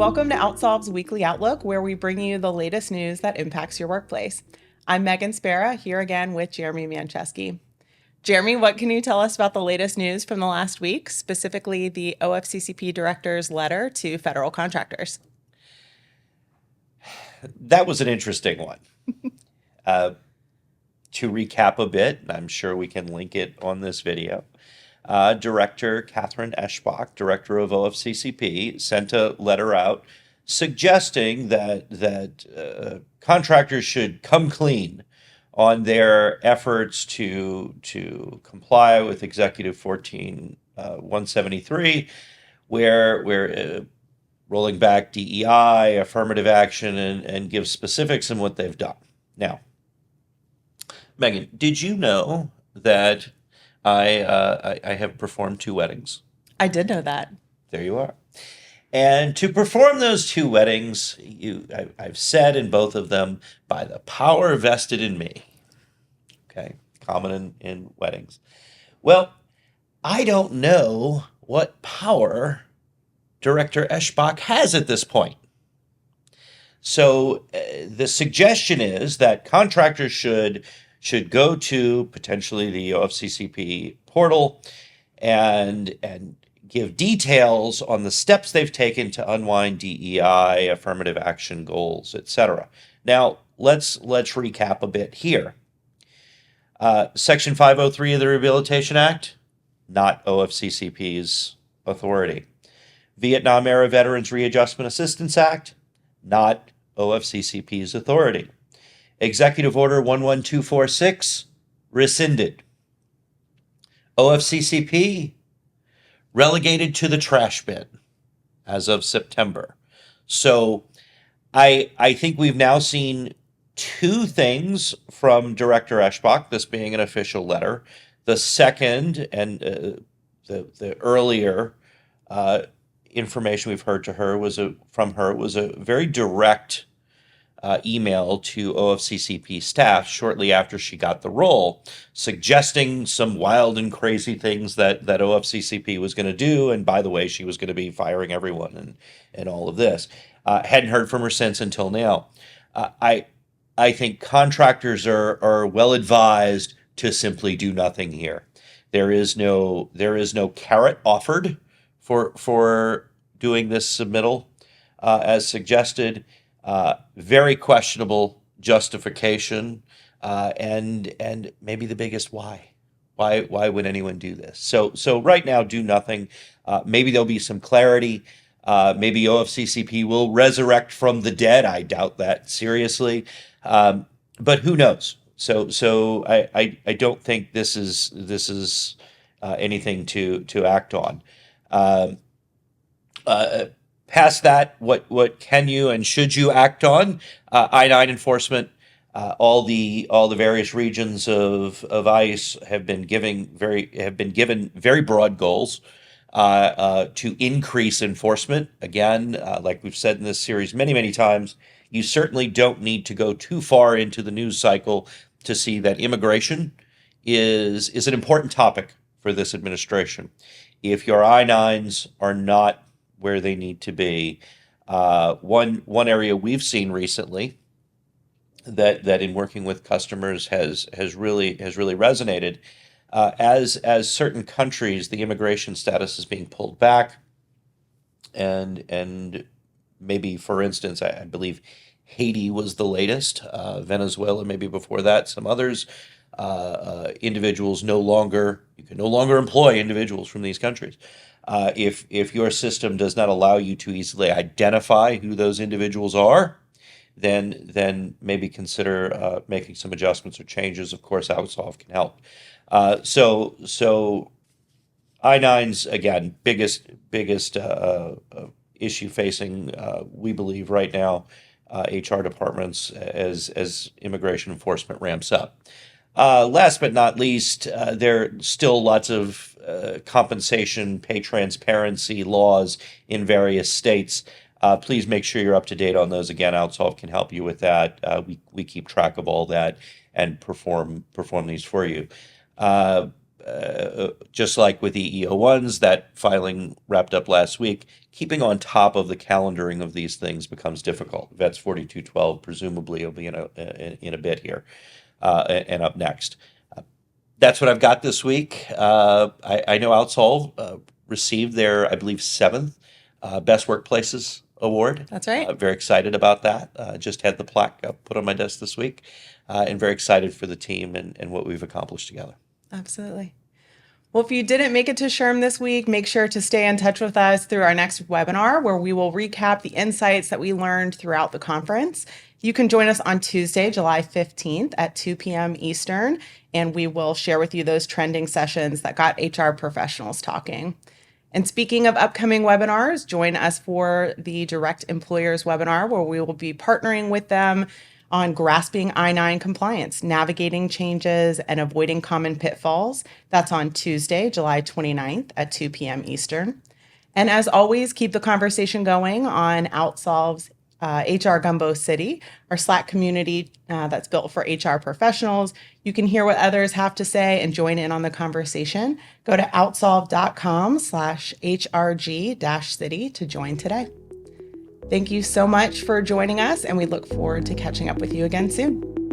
Welcome to OutSolve's Weekly Outlook, where we bring you the latest news that impacts your workplace. I'm Meghan Spera, here again with Jeremy Mancheski. Jeremy, what can you tell us about the latest news from the last week, specifically the OFCCP Director's letter to federal contractors? That was an interesting one. To recap a bit, and I'm sure we can link it on this video, Director Catherine Eschbach, Director of OFCCP, sent a letter out suggesting that contractors should come clean on their efforts to comply with Executive 14173, where rolling back DEI, affirmative action, and give specifics on what they've done. Now, Megan, did you know that I have performed 2 weddings? I did know that. There you are. And to perform those 2 weddings, I've said in both of them, by the power vested in me. Okay, common in weddings. Well, I don't know what power Director Eschbach has at this point. So the suggestion is that contractors should go to potentially the OFCCP portal and give details on the steps they've taken to unwind DEI, affirmative action goals, etc. Now, let's recap a bit here. Section 503 of the Rehabilitation Act, not OFCCP's authority. Vietnam Era Veterans Readjustment Assistance Act, not OFCCP's authority. Executive Order 11246, rescinded. OFCCP, relegated to the trash bin as of September. So I think we've now seen 2 things from Director Eschbach, this being an official letter. The second, and the earlier information we've heard from her was a very direct email to OFCCP staff shortly after she got the role, suggesting some wild and crazy things that OFCCP was going to do. And by the way, she was going to be firing everyone and all of this. Hadn't heard from her since until now. I think contractors are well advised to simply do nothing here. There is no carrot offered for doing this submittal as suggested. Very questionable justification, and maybe the biggest why. Why would anyone do this? So right now, do nothing. Maybe there'll be some clarity. Maybe OFCCP will resurrect from the dead. I doubt that seriously, but who knows? So I don't think this is anything to act on. Past that, what can you and should you act on? I-9 enforcement. All the various regions of ICE have been given very broad goals to increase enforcement. Again, like we've said in this series many times, you certainly don't need to go too far into the news cycle to see that immigration is an important topic for this administration. If your I-9s are not where they need to be, one area we've seen recently that in working with customers has really resonated, as certain countries, the immigration status is being pulled back, and maybe, for instance, I believe Haiti was the latest, Venezuela maybe before that, some others. Individuals you can no longer employ individuals from these countries. If your system does not allow you to easily identify who those individuals are, then maybe consider making some adjustments or changes. Of course, OutSolve can help. So I-9's, again, biggest issue facing, we believe right now, HR departments as immigration enforcement ramps up. Last but not least, there are still lots of compensation, pay transparency laws in various states. Please make sure you're up to date on those. Again, OutSolve can help you with that. We keep track of all that and perform these for you. just like with EEO1s, that filing wrapped up last week, keeping on top of the calendaring of these things becomes difficult. Vets 4212 presumably will be in a bit here, and up next. That's what I've got this week. I know OutSolve received their, I believe, seventh Best Workplaces Award. That's right. Very excited about that. Just had the plaque put on my desk this week, and very excited for the team and what we've accomplished together. Absolutely. Well, if you didn't make it to SHRM this week, make sure to stay in touch with us through our next webinar where we will recap the insights that we learned throughout the conference. You can join us on Tuesday, July 15th at 2 p.m. Eastern, and we will share with you those trending sessions that got HR professionals talking. And speaking of upcoming webinars, join us for the Direct Employers webinar where we will be partnering with them on grasping I-9 compliance, navigating changes, and avoiding common pitfalls. That's on Tuesday, July 29th at 2 p.m. Eastern. And as always, keep the conversation going on OutSolve's HR Gumbo City, our Slack community that's built for HR professionals. You can hear what others have to say and join in on the conversation. Go to outsolve.com/HRG-city to join today. Thank you so much for joining us, and we look forward to catching up with you again soon.